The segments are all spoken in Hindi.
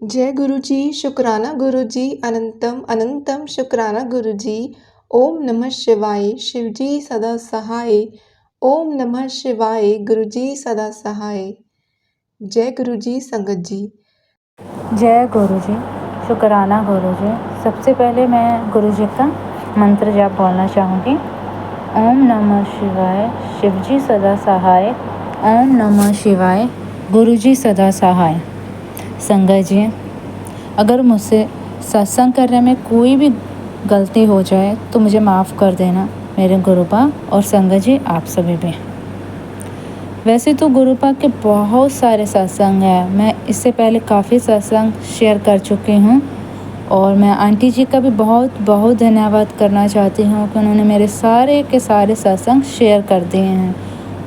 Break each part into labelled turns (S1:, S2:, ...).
S1: जय गुरु जी, शुक्राना गुरु जी, अनंतम अनंतम शुक्राना गुरु जी। ओम नमः शिवाय, शिव जी सदा सहाय। ओम नमः शिवाय, गुरु जी सदा सहाय। जय गुरु जी संगत जी।
S2: जय गुरु जी, शुक्राना गुरु जी। सबसे पहले मैं गुरु जी का मंत्र जाप बोलना चाहूँगी। ओम नमः शिवाय, शिव जी सदा सहाय। ओम नमः शिवाय, गुरु जी सदा सहाय। संगत जी, अगर मुझसे सत्संग करने में कोई भी गलती हो जाए तो मुझे माफ़ कर देना मेरे गुरुपा और संगत जी आप सभी भी। वैसे तो गुरुपा के बहुत सारे सत्संग हैं, मैं इससे पहले काफ़ी सत्संग शेयर कर चुकी हूँ और मैं आंटी जी का भी बहुत बहुत धन्यवाद करना चाहती हूँ कि उन्होंने मेरे सारे के सारे सत्संग शेयर कर दिए हैं।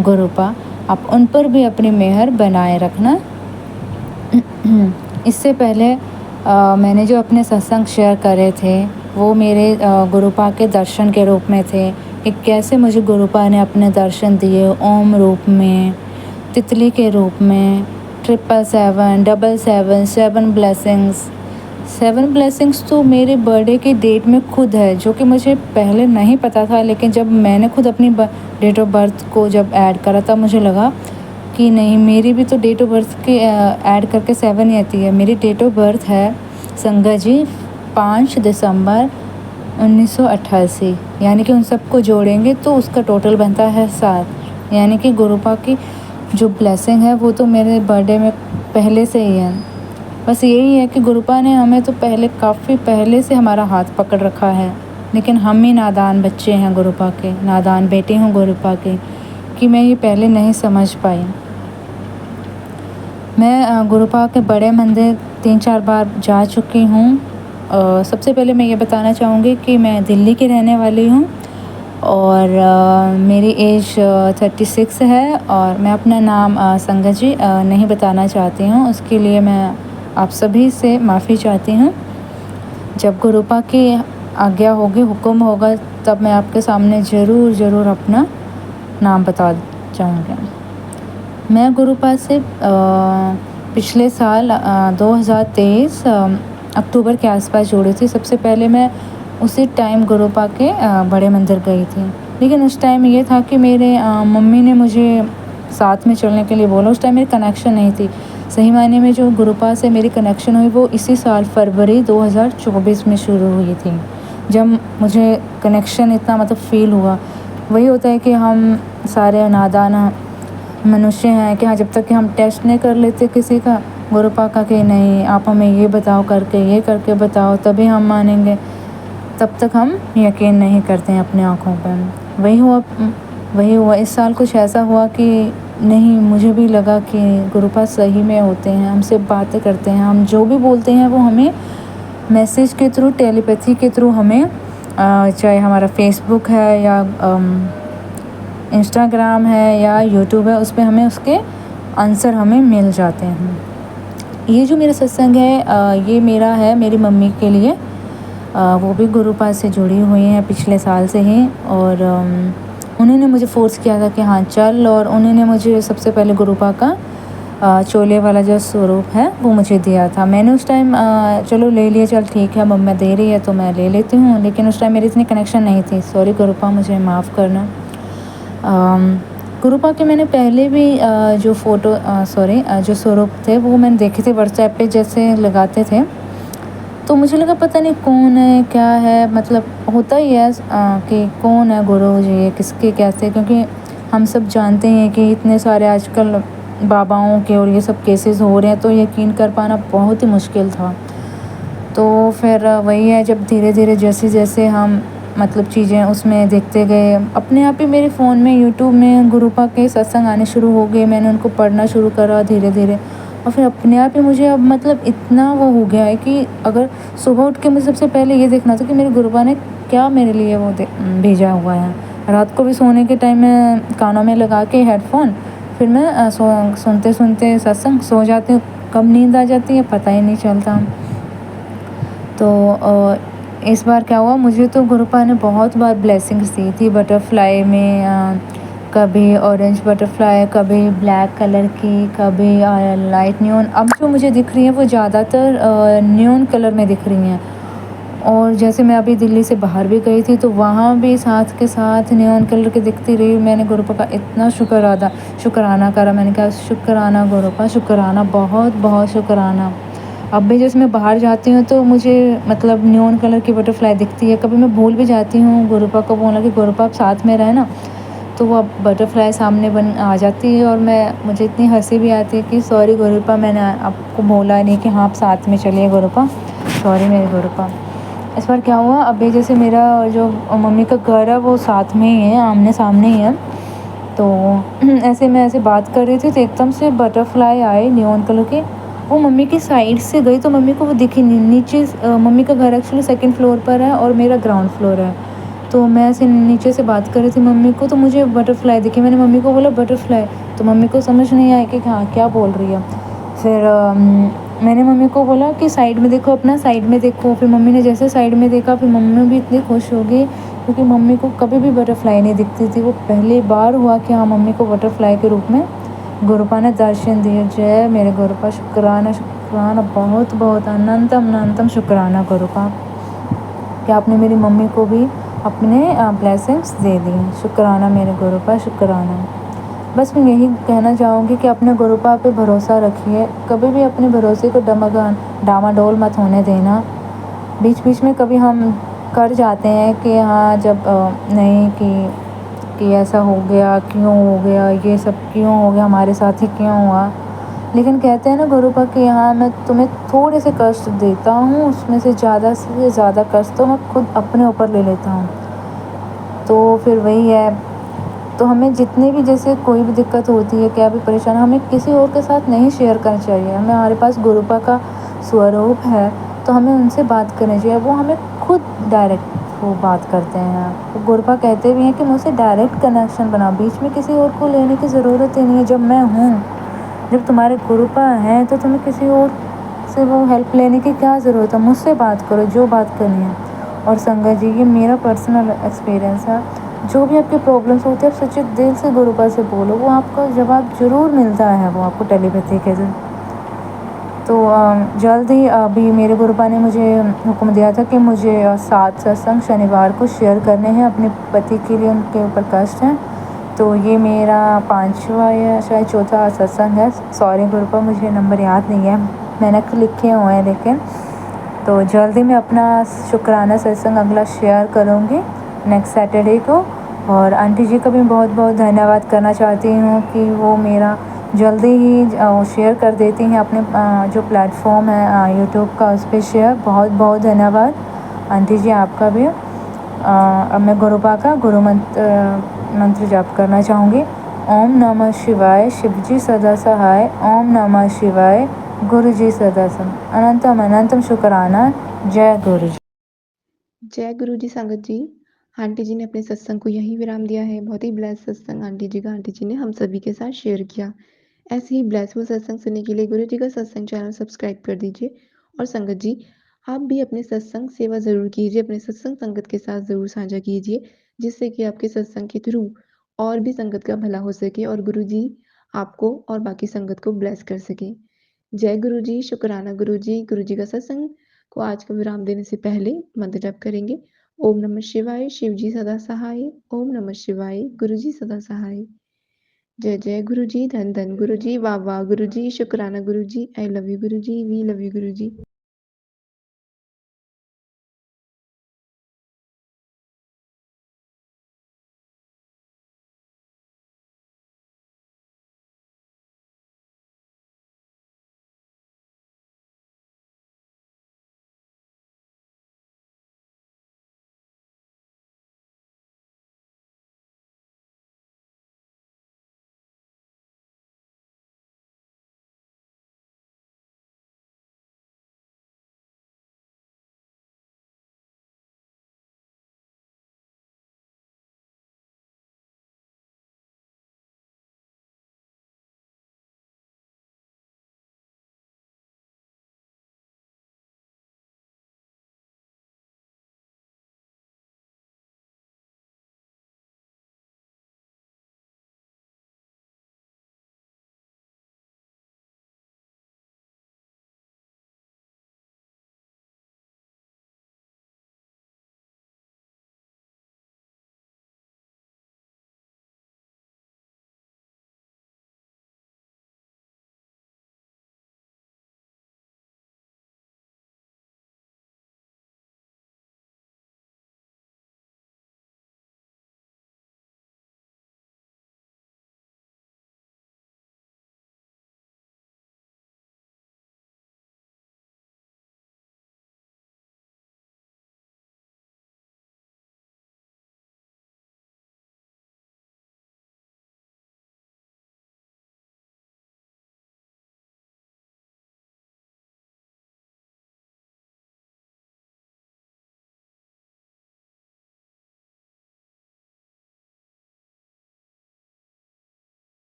S2: गुरुपा आप उन पर भी अपनी मेहर बनाए रखना। इससे पहले मैंने जो अपने सत्संग शेयर करे थे वो मेरे गुरुपा के दर्शन के रूप में थे कि कैसे मुझे गुरुपा ने अपने दर्शन दिए ओम रूप में, तितली के रूप में, 777, 777, 7 ब्लेसिंग्स तो मेरे बर्थडे की डेट में खुद है, जो कि मुझे पहले नहीं पता था। लेकिन जब मैंने खुद अपनी डेट ऑफ बर्थ को जब ऐड करा तब मुझे लगा कि नहीं, मेरी भी तो डेट ऑफ बर्थ के ऐड करके 7 ही आती है। मेरी डेट ऑफ बर्थ है संगत जी 5 दिसंबर 1988, यानी कि उन सबको जोड़ेंगे तो उसका टोटल बनता है 7। यानी कि गुरुपा की जो ब्लेसिंग है वो तो मेरे बर्थडे में पहले से ही है। बस यही है कि गुरुपा ने हमें तो काफ़ी पहले से हमारा हाथ पकड़ रखा है, लेकिन हम ही नादान बच्चे हैं गुरुपा के, नादान बेटे हूँ गुरुपा के, कि मैं ये पहले नहीं समझ पाई। मैं गुरुपा के बड़े मंदिर 3-4 बार जा चुकी हूँ। सबसे पहले मैं ये बताना चाहूँगी कि मैं दिल्ली की रहने वाली हूँ और मेरी एज 36 है और मैं अपना नाम संगत जी नहीं बताना चाहती हूँ। उसके लिए मैं आप सभी से माफ़ी चाहती हूँ। जब गुरुपा की आज्ञा होगी, हुक्म होगा, तब मैं आपके सामने ज़रूर अपना नाम बता जाऊँगी। मैं गुरुपा से पिछले साल 2023 अक्टूबर के आसपास जुड़ी थी। सबसे पहले मैं उसी टाइम गुरुपा के बड़े मंदिर गई थी, लेकिन उस टाइम ये था कि मेरे मम्मी ने मुझे साथ में चलने के लिए बोला। उस टाइम मेरी कनेक्शन नहीं थी। सही मायने में जो गुरुपा से मेरी कनेक्शन हुई वो इसी साल फरवरी 2024 में शुरू हुई थी, जब मुझे कनेक्शन इतना मतलब फ़ील हुआ। वही होता है कि हम सारे नादान मनुष्य हैं कि हाँ, जब तक कि हम टेस्ट नहीं कर लेते किसी का, गुरुपा का कि नहीं आप हमें ये बताओ करके, ये करके बताओ तभी हम मानेंगे, तब तक हम यकीन नहीं करते हैं अपनी आँखों पर। वही हुआ इस साल। कुछ ऐसा हुआ कि नहीं, मुझे भी लगा कि गुरुपा सही में होते हैं, हमसे बातें करते हैं, हम जो भी बोलते हैं वो हमें मैसेज के थ्रू, टेलीपैथी के थ्रू हमें चाहे हमारा फेसबुक है या इंस्टाग्राम है या यूट्यूब है, उस पर हमें उसके आंसर हमें मिल जाते हैं। ये जो मेरा सत्संग है ये मेरा है मेरी मम्मी के लिए। वो भी गुरुपा से जुड़ी हुई हैं पिछले साल से ही, और उन्होंने मुझे फ़ोर्स किया था कि हाँ चल, और उन्होंने मुझे सबसे पहले गुरुपा का चोले वाला जो स्वरूप है वो मुझे दिया था। मैंने उस टाइम चलो ले लिया, चल ठीक है मम्मा दे रही है तो मैं ले लेती हूँ, लेकिन उस टाइम मेरी इतनी कनेक्शन नहीं थी। सॉरी गुरुपा, मुझे माफ़ करना। गुरुपा के मैंने पहले भी जो जो स्वरूप थे वो मैंने देखे थे व्हाट्सएप पे जैसे लगाते थे, तो मुझे लगा पता नहीं कौन है क्या है, मतलब होता ही है कि कौन है गुरु जी, किसके कैसे, क्योंकि हम सब जानते हैं कि इतने सारे आजकल बाबाओं के और ये सब केसेस हो रहे हैं, तो यकीन कर पाना बहुत ही मुश्किल था। तो फिर वही है, जब धीरे धीरे जैसे जैसे हम मतलब चीज़ें उसमें देखते गए, अपने आप ही मेरे फ़ोन में यूट्यूब में गुरुपा के सत्संग आने शुरू हो गए। मैंने उनको पढ़ना शुरू करा धीरे धीरे, और फिर अपने आप ही मुझे अब मतलब इतना वो हो गया है कि अगर सुबह उठ के मुझे सबसे पहले ये देखना था कि मेरे गुरुपा ने क्या मेरे लिए वो भेजा हुआ है। रात को भी सोने के टाइम में कानों में लगा के हेडफोन, फिर मैं सुनते सुनते सत्संग सो जाती हूँ। कब नींद आ जाती है पता ही नहीं चलता। तो इस बार क्या हुआ, मुझे तो गुरुपा ने बहुत बार ब्लेसिंग्स दी थी। बटरफ्लाई में कभी ऑरेंज बटरफ्लाई, कभी ब्लैक कलर की, कभी लाइट न्यून। अब जो मुझे दिख रही हैं वो ज़्यादातर न्यून कलर में दिख रही हैं। और जैसे मैं अभी दिल्ली से बाहर भी गई थी तो वहाँ भी साथ के साथ न्योन कलर की दिखती रही। मैंने गुरुपा का इतना शुक्राना करा। मैंने कहा शुक्राना गुरुपा, शुक्राना, बहुत बहुत शुक्राना। अब भी जैसे मैं बाहर जाती हूँ तो मुझे मतलब न्योन कलर की बटरफ्लाई दिखती है। कभी मैं भूल भी जाती हूँ गुरुपा को बोलना कि गुरुपा आप साथ में रहे ना, तो वो अब बटरफ्लाई सामने बन आ जाती है और मुझे इतनी हंसी भी आती है कि सॉरी गुरुपा, मैंने आपको बोला नहीं कि हाँ आप साथ में चलिए गुरुपा, सॉरी मेरे गुरुपा। इस बार क्या हुआ, अभी जैसे मेरा जो मम्मी का घर है वो साथ में ही है, आमने सामने ही है। तो ऐसे मैं ऐसे बात कर रही थी तो एकदम से बटरफ्लाई आए नियॉन कलर के। वो मम्मी की साइड से गई तो मम्मी को वो दिखी नहीं। नीचे मम्मी का घर एक्चुअली सेकंड फ्लोर पर है और मेरा ग्राउंड फ्लोर है। तो मैं ऐसे नीचे से बात कर रही थी मम्मी को तो मुझे बटरफ्लाई दिखी। मैंने मम्मी को बोला बटरफ्लाई, तो मम्मी को समझ नहीं आया कि हाँ क्या बोल रही है। फिर मैंने मम्मी को बोला कि साइड में देखो, अपना साइड में देखो। फिर मम्मी ने जैसे साइड में देखा फिर मम्मी भी इतनी खुश हो गई क्योंकि मम्मी को कभी भी बटरफ्लाई नहीं दिखती थी। वो पहली बार हुआ कि हाँ मम्मी को बटरफ्लाई के रूप में गुरुपा ने दर्शन दिए। जय मेरे गुरुपा, शुक्राना शुक्राना, बहुत बहुत अनंतम अनंतम शुक्राना गुरुपा कि आपने मेरी मम्मी को भी अपने ब्लेसिंग्स दे दी। शुक्राना मेरे गुरुपा, शुक्राना। बस मैं यही कहना चाहूँगी कि अपने गुरुपा पे भरोसा रखिए, कभी भी अपने भरोसे को डामाडोल मत होने देना। बीच बीच में कभी हम कर जाते हैं कि हाँ जब नहीं कि ऐसा हो गया, क्यों हो गया, ये सब क्यों हो गया, हमारे साथ ही क्यों हुआ। लेकिन कहते हैं ना गुरुपा कि हाँ मैं तुम्हें थोड़े से कष्ट देता हूँ, उसमें से ज़्यादा कष्ट तो मैं खुद अपने ऊपर ले लेता हूँ। तो फिर वही है, तो हमें जितने भी जैसे कोई भी दिक्कत होती है, क्या भी परेशानी, हमें किसी और के साथ नहीं शेयर करना चाहिए। हमारे पास गुरुपा का स्वरूप है तो हमें उनसे बात करनी चाहिए। वो हमें खुद डायरेक्ट वो बात करते हैं। तो गुरुपा कहते भी हैं कि मुझसे डायरेक्ट कनेक्शन बनाओ, बीच में किसी और को लेने की ज़रूरत ही नहीं है। जब मैं हूँ, जब तुम्हारे गुरुपा हैं तो तुम्हें किसी और से वो हेल्प लेने की क्या ज़रूरत है। मुझसे बात करो जो बात करनी है। और संगत जी, ये मेरा पर्सनल एक्सपीरियंस है। जो भी आपके प्रॉब्लम्स होते हैं आप सच्चे दिल से गुरुपा से बोलो, वो आपको जवाब ज़रूर मिलता है, वो आपको टेलीपैथी के जरिए। तो जल्द ही अभी मेरे गुरुपा ने मुझे हुक्म दिया था कि मुझे 7 सत्संग शनिवार को शेयर करने हैं अपने पति के लिए, उनके ऊपर कष्ट हैं। तो ये मेरा 5वां या शायद चौथा सत्संग है। सॉरी गुरुपा, मुझे नंबर याद नहीं है, मैंने लिखे हुए हैं लेकिन। तो जल्दी मैं अपना शुक्राना सत्संग अगला शेयर करूँगी नेक्स्ट सैटरडे को। और आंटी जी का भी बहुत बहुत धन्यवाद करना चाहती हूँ कि वो मेरा जल्दी ही शेयर कर देती हैं अपने जो प्लेटफॉर्म है यूट्यूब का, उस पर शेयर। बहुत बहुत धन्यवाद आंटी जी आपका भी। अब मैं गुरुपा का गुरु मंत्र जाप करना चाहूँगी। ओम नमः शिवाय, शिवजी सदा सहाय। ओम नमः शिवाय, गुरु जी सदा सम। अनंतम अनंतम शुक्राना। जय गुरु जी।
S1: जय गुरु जी संगत जी। आंटी जी ने अपने सत्संग को यहीं विराम दिया है। बहुत ही ब्लेस सत्संग आंटी जी का आंटी जी ने हम सभी के साथ शेयर किया। ऐसे ही ब्लेसफुल सत्संग सुनने के लिए गुरु जी का सत्संग चैनल सब्सक्राइब कर दीजिए। और संगत जी, आप भी अपने सत्संग सेवा ज़रूर कीजिए, अपने सत्संग संगत के साथ ज़रूर साझा कीजिए, जिससे कि आपके सत्संग के थ्रू और भी संगत का भला हो सके और गुरु जी आपको और बाकी संगत को ब्लेस कर सकें। जय गुरु जी, शुक्राना गुरु जी। गुरु जी का सत्संग को आज का विराम देने से पहले मंत्र जप करेंगे। ओम नमः शिवाय, शिव जी सदा सहाय। ओम नमः शिवाय, गुरु जी सदा सहाय। जय जय गुरु जी, धन धन गुरु जी, वाह वाह गुरु जी, शुक्राना गुरु जी, I love you Guru ji, we love you गुरु जी।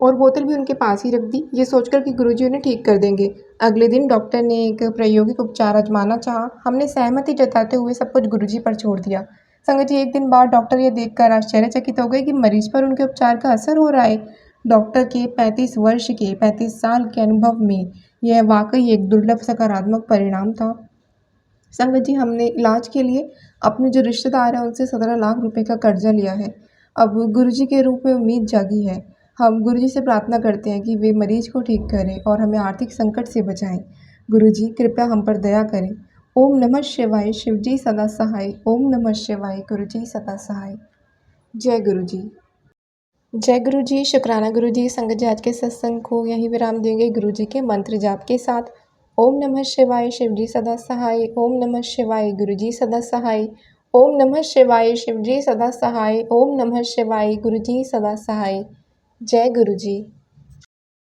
S1: और बोतल भी उनके पास ही रख दी, ये सोचकर कि गुरुजी उन्हें ठीक कर देंगे। अगले दिन डॉक्टर ने एक प्रायोगिक उपचार आजमाना चाहा। हमने सहमति जताते हुए सब कुछ गुरुजी पर छोड़ दिया। संगत जी, एक दिन बाद डॉक्टर ये देखकर आश्चर्यचकित हो गए कि मरीज पर उनके उपचार का असर हो रहा है। डॉक्टर के 35 साल के अनुभव में यह वाकई एक दुर्लभ सकारात्मक परिणाम था। संगत जी, हमने इलाज के लिए अपने जो रिश्तेदार हैं उनसे 17 लाख रुपए का कर्जा लिया है। अब गुरुजी के रूप में उम्मीद जागी है। हम गुरुजी से प्रार्थना करते हैं कि वे मरीज को ठीक करें और हमें आर्थिक संकट से बचाएं। गुरुजी कृपया हम पर दया करें। ओम नमः शिवाय, शिवजी सदा सहाय। ओम नमः शिवाय, गुरुजी सदा सहाय। जय गुरुजी। जय गुरुजी, शुक्राना गुरुजी। संगत जी, आज के सत्संग को यहीं विराम देंगे गुरुजी के मंत्र जाप के साथ। ओम नमः शिवाय, शिवजी सदा सहाय। ओम नमः शिवाय, गुरुजी सदा सहाय। ओम नमः शिवाय, शिवजी सदा सहाय। ओम नमः शिवाय, गुरुजी सदा सहाय। जय गुरुजी।